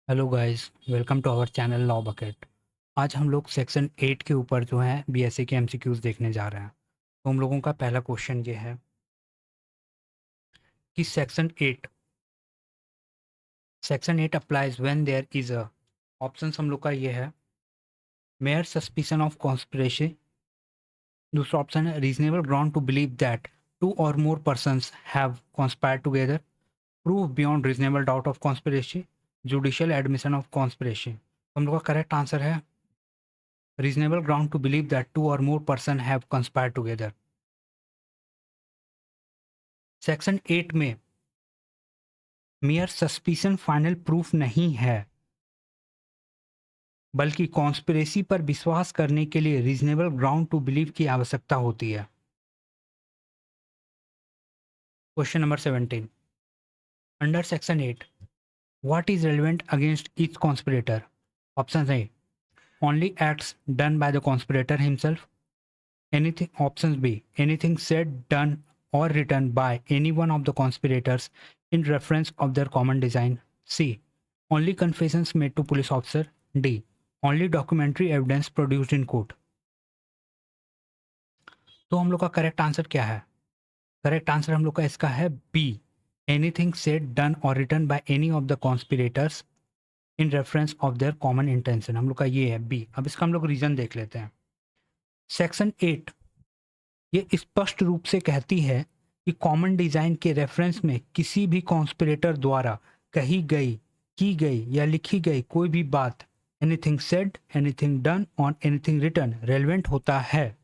Hello guys, welcome to our channel law bucket. आज हम लोग सेक्शन 8 के ऊपर जो है बीएसए के एमसीक्यूज देखने जा रहे हैं। तो हम लोगों का पहला क्वेश्चन ये है कि section 8 applies when there is a options हम लोग का ये है मेयर सस्पिशन ऑफ कॉन्स्पिरेसी। दूसरा ऑप्शन है reasonable ground to believe that two or more persons have conspired together, prove beyond reasonable doubt of conspiracy, judicial admission of conspiracy. हम लोग का करेक्ट आंसर है reasonable ground to believe that two or more persons have conspired together। Section 8 में mayor suspicion final proof नहीं है, बल्कि conspiracy पर विश्वास करने के लिए रीजनेबल ग्राउंड टू बिलीव की आवश्यकता होती है। Question number 17, under section 8 what is relevant against each conspirator? Option A only acts done by the conspirator himself, anything options B anything said, done or written by any one of the conspirators in reference of their common design, C only confessions made to police officer, D only documentary evidence produced in court। तो हम लोग का correct answer क्या है? Correct answer हम लोग का इसका है बी एनीथिंग सेड, डन और written by any of the conspirators in reference of their common intention. हम लोग का ये है बी। अब इसका हम लोग रीजन देख लेते हैं। सेक्शन 8 ये स्पष्ट रूप से कहती है कि कॉमन डिजाइन के रेफरेंस में किसी भी कॉन्स्पिरेटर द्वारा कही गई, की गई या लिखी गई कोई भी बात, एनीथिंग सेड, एनीथिंग डन और एनीथिंग रिटन रेलेवेंट होता है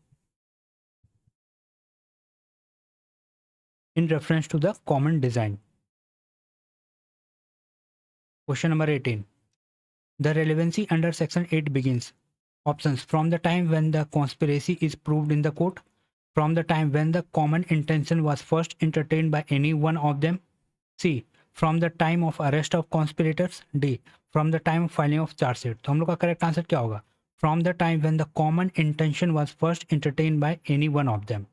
in reference to the common design. Question number 18, the relevancy under section 8 begins. Options from the time when the conspiracy is proved in the court, from the time when the common intention was first entertained by any one of them, C from the time of arrest of conspirators, D from the time of filing of charge sheet। तो हम लोग का correct answer क्या होगा? From the time when the common intention was first entertained by any one of them.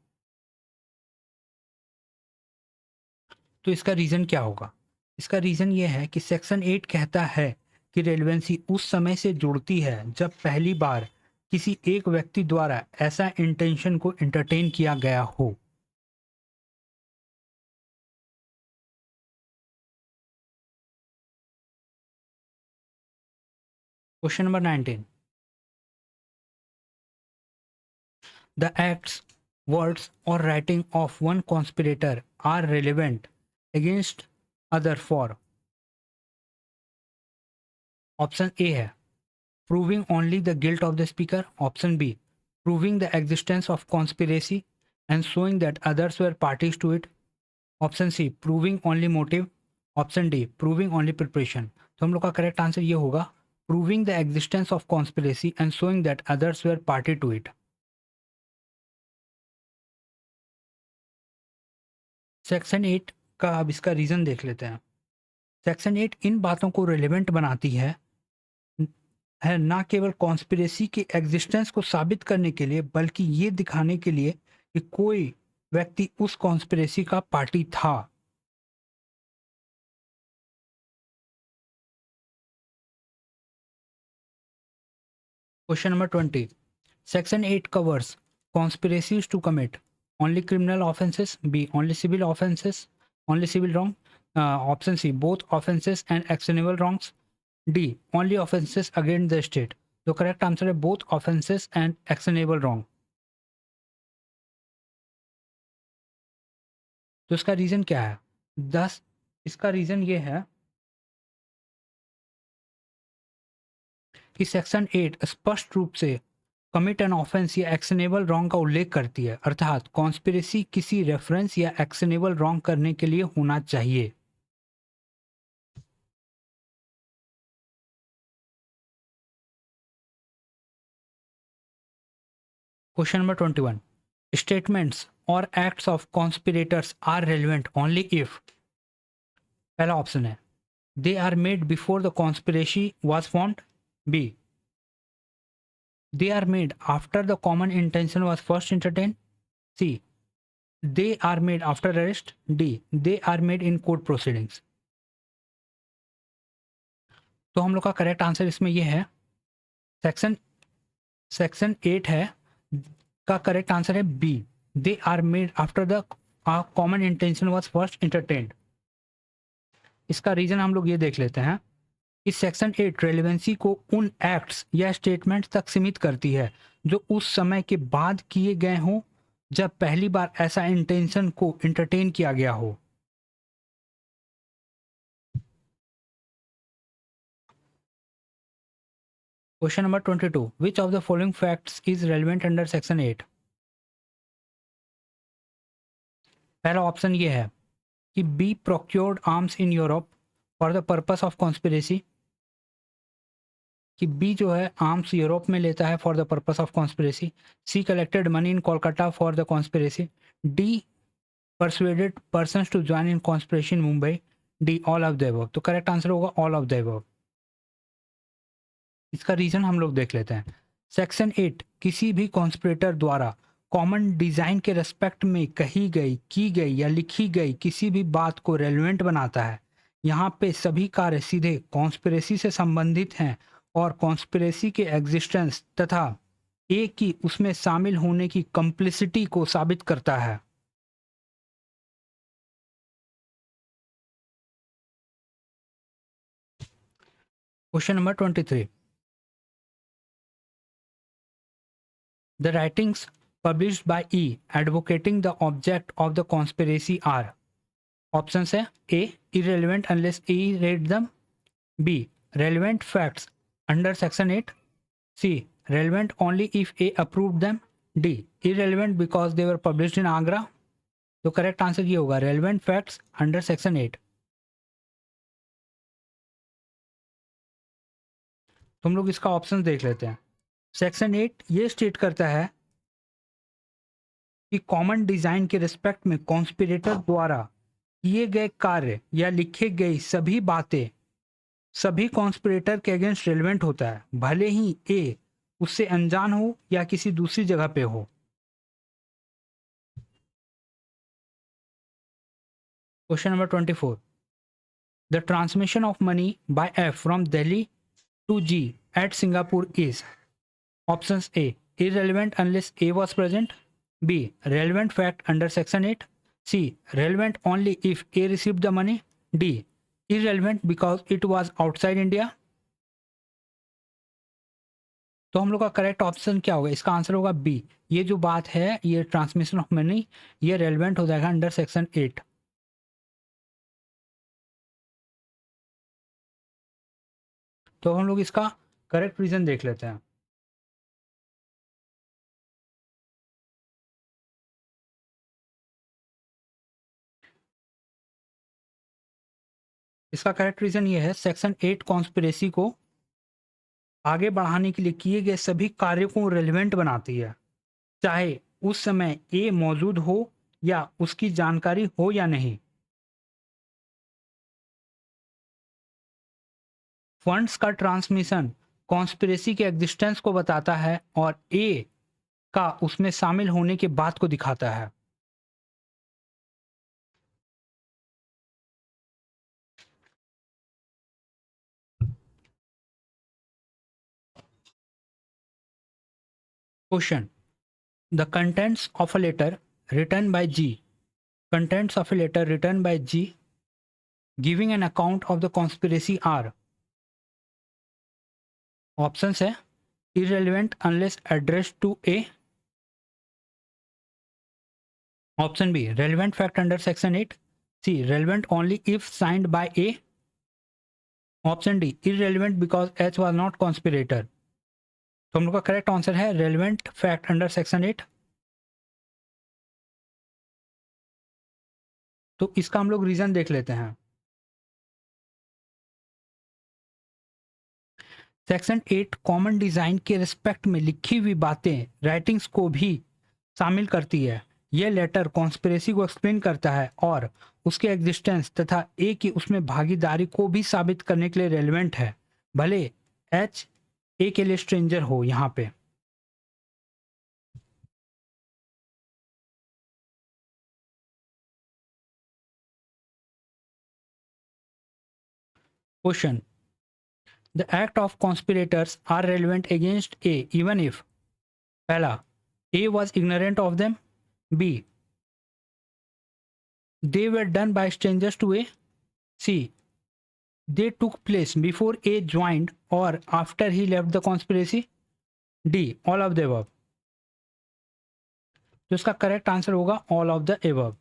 तो इसका reason क्या होगा? इसका रीजन ये है कि सेक्शन 8 कहता है कि रेलेवेंसी उस समय से जुड़ती है जब पहली बार किसी एक व्यक्ति द्वारा ऐसा इंटेंशन को इंटरटेन किया गया हो। Question number 19, the acts, words, or writing of one conspirator are relevant against other for। Option A है proving only the guilt of the speaker, option B proving the existence of conspiracy and showing that others were parties to it, option C proving only motive, option D proving only preparation। तो हम लोग का correct answer ये होगा proving the existence of conspiracy and showing that others were party to it। Section 8 का अब इसका reason देख लेते हैं। सेक्शन 8 इन बातों को रिलेवेंट बनाती है ना केवल कॉन्स्पिरेसी के एग्जिस्टेंस को साबित करने के लिए, बल्कि ये दिखाने के लिए कि कोई व्यक्ति उस कॉन्स्पिरेसी का पार्टी था। Question number 20, section 8 covers conspiracies to commit only criminal offences, B only civil offences, only civil wrong, option C both offences and actionable wrongs, D only offences against the state. तो correct answer है both offences and actionable wrong. तो इसका reason क्या है? 10, इसका reason ये है कि सेक्शन 8 स्पष्ट रूप से कमिट एन ऑफेंस या एक्शनेबल रॉन्ग का उल्लेख करती है, अर्थात कॉन्स्पिरेसी किसी रेफरेंस या एक्शनेबल रॉन्ग करने के लिए होना चाहिए। क्वेश्चन नंबर 21, स्टेटमेंट्स और acts of conspirators are relevant only if. पहला ऑप्शन है they are made before the conspiracy was formed, B they are made after the common intention was first entertained, C they are made after arrest, D they are made in court proceedings। तो हम लोग का correct answer इसमें ये है section section 8 है का correct answer है B. They are made after the common intention was first entertained. इसका रीजन हम लोग ये देख लेते हैं कि सेक्शन 8 रेलिवेंसी को उन एक्ट्स या स्टेटमेंट्स तक सीमित करती है जो उस समय के बाद किए गए हों जब पहली बार ऐसा इंटेंशन को इंटरटेन किया गया हो। Question number 22, which of the following facts is relevant under section 8? पहला ऑप्शन ये है कि B procured arms in Europe for the purpose of conspiracy, कि बी जो है आर्म्स यूरोप में लेता है for the purpose of conspiracy. C collected money in Kolkata for the conspiracy. D persuaded persons to join in conspiracy in Mumbai. D all of the above. तो correct answer होगा all of the above. इसका reason हम लोग देख लेते हैं। Section 8 किसी भी कॉन्स्पिरेटर द्वारा कॉमन डिजाइन के रेस्पेक्ट में कही गई, की गई या लिखी गई किसी भी बात को रेलेवेंट बनाता है। यहाँ पे सभी कार्य सीधे कॉन्स्पिरेसी से संबंधित हैं और कॉन्स्पिरेसी के एग्जिस्टेंस तथा ए की उसमें शामिल होने की कंप्लिसिटी को साबित करता है। Question number 23, the writings published by E advocating the object of the conspiracy are, options है ए irrelevant unless E read them, B relevant facts under section 8, C relevant only if A approved them, D irrelevant because they were published in Agra। तो correct answer ये होगा relevant facts under section 8। तो हम लोग इसका option देख लेते हैं। सेक्शन 8 ये स्टेट करता है कि कॉमन डिजाइन के रिस्पेक्ट में कॉन्स्पिरेटर द्वारा किए गए कार्य या लिखे गई सभी बातें सभी कॉन्स्पिरेटर के अगेंस्ट रेलिवेंट होता है, भले ही ए उससे अनजान हो या किसी दूसरी जगह पे हो। Question number 24, the transmission of money by F from Delhi to G at Singapore is, options A irrelevant unless A was present, B relevant fact under section 8, C relevant only if A received the money, D irrelevant because it was outside India। तो हम लोग का correct option क्या होगा? इसका answer होगा B. ये जो बात है ये ट्रांसमिशन ऑफ मनी ये रेलिवेंट हो जाएगा अंडर सेक्शन 8। तो हम लोग इसका करेक्ट रीजन देख लेते हैं। इसका करेक्ट रीजन ये है सेक्शन 8 कॉन्स्पिरेसी को आगे बढ़ाने के लिए किए गए सभी कार्यों को रेलिवेंट बनाती है, चाहे उस समय ए मौजूद हो या उसकी जानकारी हो या नहीं। फंड्स का ट्रांसमिशन कॉन्स्पिरेसी के एग्जिस्टेंस को बताता है और ए का उसमें शामिल होने के बाद को दिखाता है। Question, the contents of a letter written by G, contents of a letter written by G giving an account of the conspiracy are, options है irrelevant unless addressed to A, option B relevant fact under section 8, C relevant only if signed by A, option D irrelevant because H was not conspirator। तो हम लोग का correct answer है relevant fact under section 8। तो इसका हम लोग reason देख लेते हैं। सेक्शन 8 कॉमन डिजाइन के रिस्पेक्ट में लिखी हुई बातें राइटिंग्स को भी शामिल करती है। यह लेटर कॉन्स्पिरेसी को एक्सप्लेन करता है और उसके एग्जिस्टेंस तथा ए की उसमें भागीदारी को भी साबित करने के लिए रेलिवेंट है, भले एच ए के लिए स्ट्रेंजर हो। यहाँ पे question, the act of conspirators are relevant against A even if पहला A was ignorant of them, B they were done by strangers to A, C they took place before A joined or after he left the conspiracy, D all of the above। तो इसका correct answer होगा all of the above.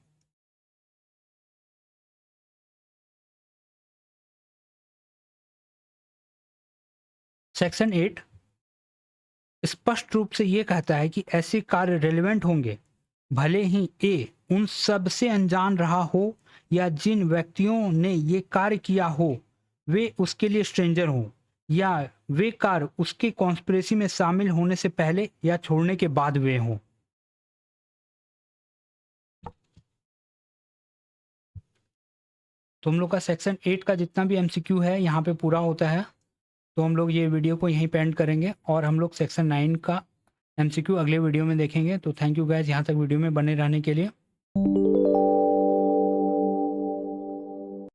Section 8 स्पष्ट रूप से यह कहता है कि ऐसे कार्य रेलिवेंट होंगे भले ही ए उन सब से अनजान रहा हो या जिन व्यक्तियों ने ये कार्य किया हो वे उसके लिए स्ट्रेंजर हों या वे कार्य उसके कॉन्स्पिरेसी में शामिल होने से पहले या छोड़ने के बाद हुए हों। तो हम लोग का सेक्शन 8 का जितना भी एमसीक्यू है यहाँ पे पूरा होता है। तो हम लोग ये वीडियो को यहीं पे एंड करेंगे और हम लोग सेक्शन 9 का एमसीक्यू अगले वीडियो में देखेंगे। तो थैंक यू गाइज यहाँ तक वीडियो में बने रहने के लिए।